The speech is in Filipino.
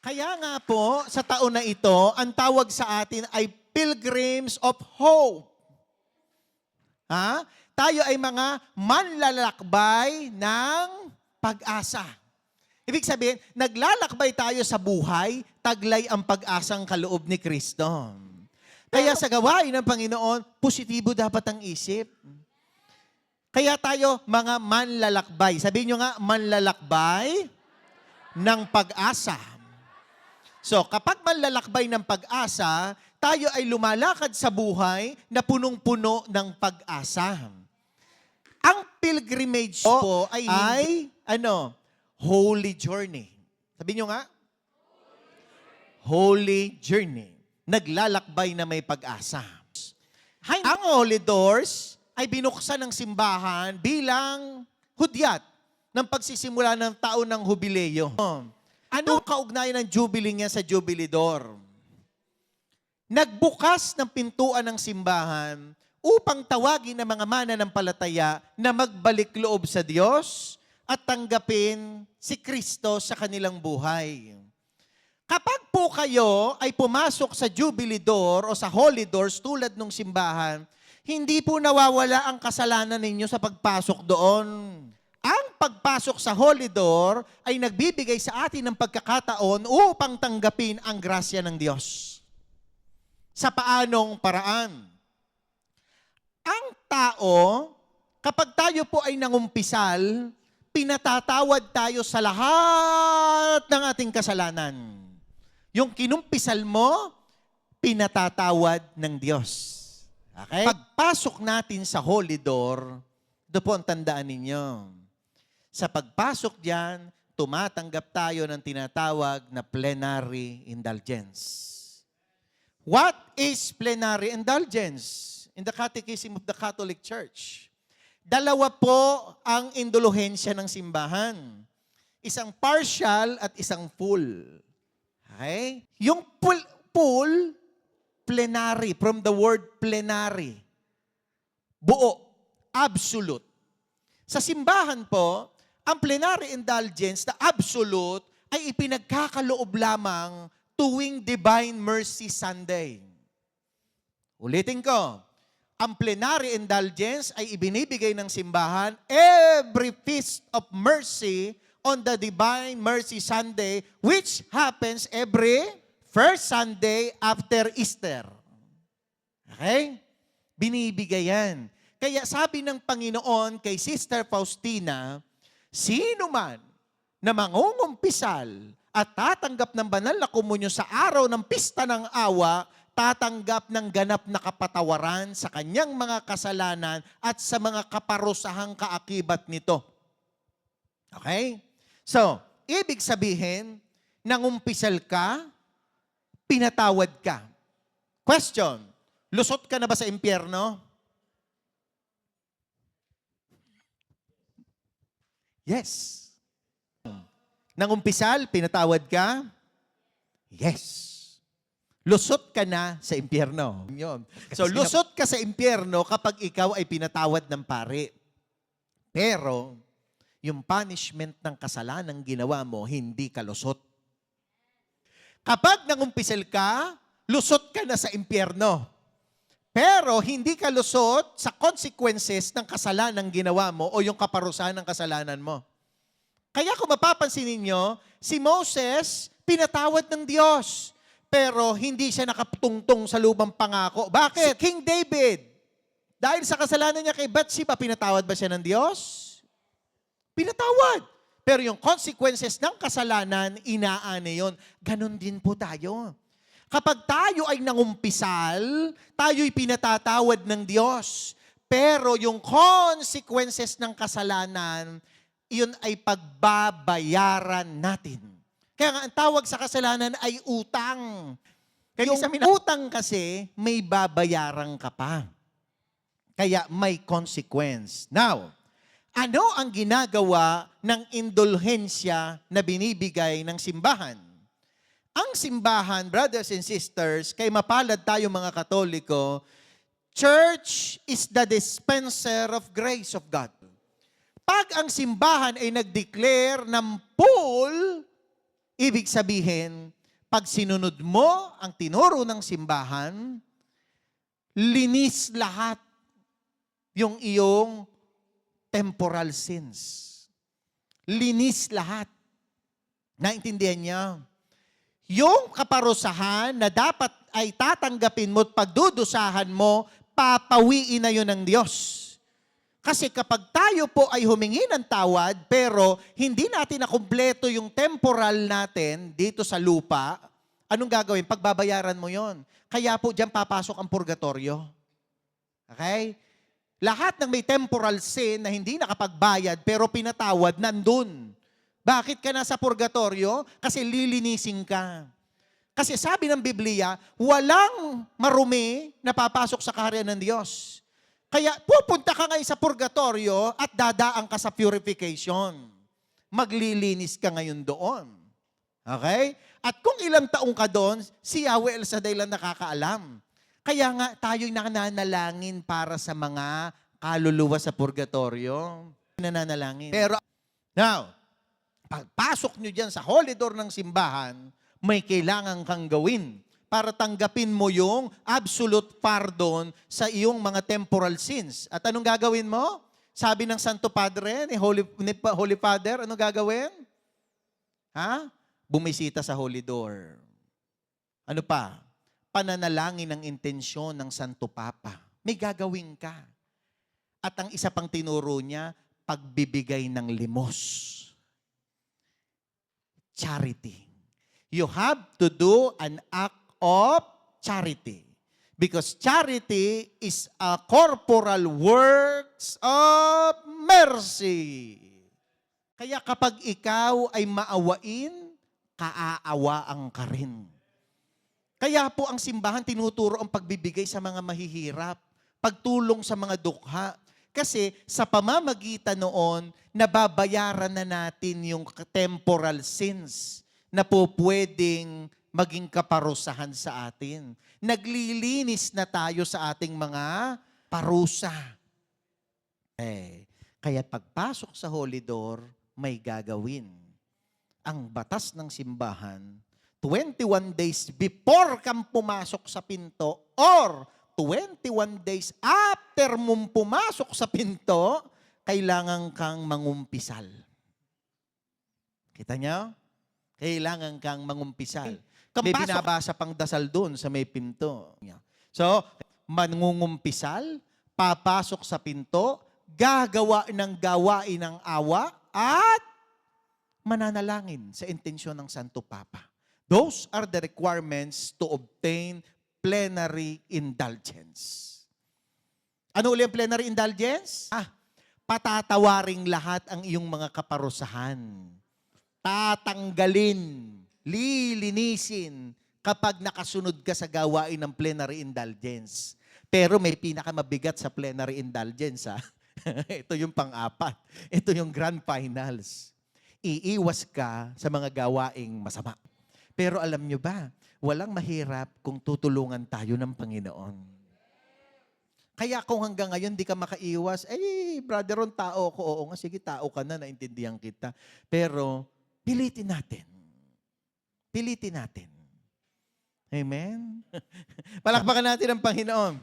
Kaya nga po, sa taon na ito, ang tawag sa atin ay Pilgrims of Hope. Ha? Tayo ay mga manlalakbay ng pag-asa. Ibig sabihin, naglalakbay tayo sa buhay, taglay ang pag-asang kaloob ni Kristo. Kaya sa gawain ng Panginoon, positibo dapat ang isip. Kaya tayo mga manlalakbay. Sabihin nyo nga, manlalakbay ng pag-asa. So, kapag manlalakbay ng pag-asa, tayo ay lumalakad sa buhay na punong-puno ng pag-asa. Ang pilgrimage po ay holy journey. Sabihin nyo nga, holy journey. Naglalakbay na may pag-asa. Ang holy doors ay binuksan ng simbahan bilang hudyat ng pagsisimula ng taon ng hubileo. Anong kaugnayan ng Jubilee niya sa Jubilee Door? Nagbukas ng pintuan ng simbahan upang tawagin ang mga mananampalataya na magbalik loob sa Diyos at tanggapin si Kristo sa kanilang buhay. Kapag po kayo ay pumasok sa Jubilee Door o sa Holy Doors tulad ng simbahan, hindi po nawawala ang kasalanan ninyo sa pagpasok doon. Ang pagpasok sa Holy Door ay nagbibigay sa atin ng pagkakataon upang tanggapin ang grasya ng Diyos. Sa paanong paraan? Ang tao, kapag tayo po ay nangumpisal, pinatatawad tayo sa lahat ng ating kasalanan. Yung kinumpisal mo, pinatatawad ng Diyos. Okay? Pagpasok natin sa Holy Door, doon po ang tandaan ninyo. Sa pagpasok diyan, tumatanggap tayo ng tinatawag na plenary indulgence. What is plenary indulgence? In the Catechism of the Catholic Church, dalawa po ang indulhensya ng simbahan. Isang partial at isang full. Okay? Yung full, plenary, from the word plenary. Buo, absolute. Sa simbahan po, ang plenary indulgence na absolute ay ipinagkakaloob lamang tuwing Divine Mercy Sunday. Ulitin ko, ang plenary indulgence ay ibinibigay ng simbahan every Feast of Mercy on the Divine Mercy Sunday, which happens every first Sunday after Easter. Okay? Binibigay yan. Kaya sabi ng Panginoon kay Sister Faustina, sino man na mangungumpisal at tatanggap ng banal na komunyon sa araw ng pista ng awa, tatanggap ng ganap na kapatawaran sa kanyang mga kasalanan at sa mga kaparusahang kaakibat nito. Okay? So, ibig sabihin, nangumpisal ka, pinatawad ka. Question, lusot ka na ba sa impyerno? Yes. Nangumpisal, pinatawad ka? Yes. Lusot ka na sa impyerno. So, lusot ka sa impyerno kapag ikaw ay pinatawad ng pari. Pero, yung punishment ng kasalanang ginawa mo, hindi ka lusot. Kapag nangumpisal ka, lusot ka na sa impyerno. Pero, hindi ka lusot sa consequences ng kasalanang ginawa mo o yung kaparusahan ng kasalanan mo. Kaya kung mapapansin ninyo, si Moses, pinatawad ng Diyos. Pero hindi siya nakatungtong sa lubang pangako. Bakit? Si King David, dahil sa kasalanan niya kay Bathsheba, pinatawad ba siya ng Diyos? Pinatawad. Pero yung consequences ng kasalanan, inaane yon. Ganon din po tayo. Kapag tayo ay nangumpisal, tayo'y pinatatawad ng Diyos. Pero yung consequences ng kasalanan, iyon ay pagbabayaran natin. Kaya nga, ang tawag sa kasalanan ay utang. Yung utang kasi, may babayaran ka pa. Kaya may consequence. Now, ano ang ginagawa ng indulhensya na binibigay ng simbahan? Ang simbahan, brothers and sisters, kay mapalad tayo mga Katoliko, church is the dispenser of grace of God. Pag ang simbahan ay nag-declare ng full Ibig sabihin, pag sinunod mo ang tinuro ng simbahan, linis lahat yung iyong temporal sins. Linis lahat. Naintindihan niya? Yung kaparusahan na dapat ay tatanggapin mo at pagdudusahan mo, papawiin na yun ng Diyos. Kasi kapag tayo po ay humingi ng tawad, pero hindi natin nakumpleto yung temporal natin dito sa lupa, anong gagawin? Pagbabayaran mo yon. Kaya po diyan papasok ang purgatorio. Okay? Lahat ng may temporal sin na hindi nakapagbayad pero pinatawad, nandun. Bakit ka nasa purgatorio? Kasi lilinisin ka. Kasi sabi ng Biblia, walang marumi na papasok sa kaharian ng Diyos. Kaya pupunta ka ngayon sa purgatorio at dadaan ka sa purification. Maglilinis ka ngayon doon. Okay? At kung ilang taong ka doon, si Yahweh El Shaddai lang nakakaalam. Kaya nga tayo'y nananalangin para sa mga kaluluwa sa purgatorio. Nananalangin. Pero, now, pagpasok nyo dyan sa holy door ng simbahan, may kailangan kang gawin para tanggapin mo yung absolute pardon sa iyong mga temporal sins. At anong gagawin mo? Sabi ng Santo Padre, ni Holy Father, anong gagawin? Ha? Bumisita sa holy door. Ano pa? Pananalangin ng intensyon ng Santo Papa. May gagawin ka. At ang isa pang tinuro niya, pagbibigay ng limos. Charity. You have to do an act of charity. Because charity is a corporal works of mercy. Kaya kapag ikaw ay maawain, kaaawaan ka rin. Kaya po ang simbahan tinuturo ang pagbibigay sa mga mahihirap, pagtulong sa mga dukha. Kasi sa pamamagitan noon, nababayaran na natin yung temporal sins na po pwedeng maging kaparusahan sa atin. Naglilinis na tayo sa ating mga parusa. Kaya pagpasok sa holy door, may gagawin. Ang batas ng simbahan, 21 days before kang pumasok sa pinto or 21 days after mong pumasok sa pinto, kailangan kang mangumpisal. Kita niyo? Kailangan kang mangumpisal. May binabasa pang dasal doon sa may pinto. So, mangungumpisal, papasok sa pinto, gagawa ng gawain ng awa, at mananalangin sa intensyon ng Santo Papa. Those are the requirements to obtain plenary indulgence. Ano ulit ang plenary indulgence? Patatawaring lahat ang iyong mga kaparusahan. Tatanggalin, lilinisin kapag nakasunod ka sa gawain ng plenary indulgence. Pero may pinakamabigat sa plenary indulgence. Ito yung pang-apat. Ito yung grand finals. Iiwas ka sa mga gawaing masama. Pero alam nyo ba, walang mahirap kung tutulungan tayo ng Panginoon. Kaya kung hanggang ngayon di ka makaiwas, brother, tao ko, oo nga, sige, tao ka na, naintindihan kita. Pero, pilitin natin. Pilitin natin. Amen? Palakpakan natin ang Panginoon.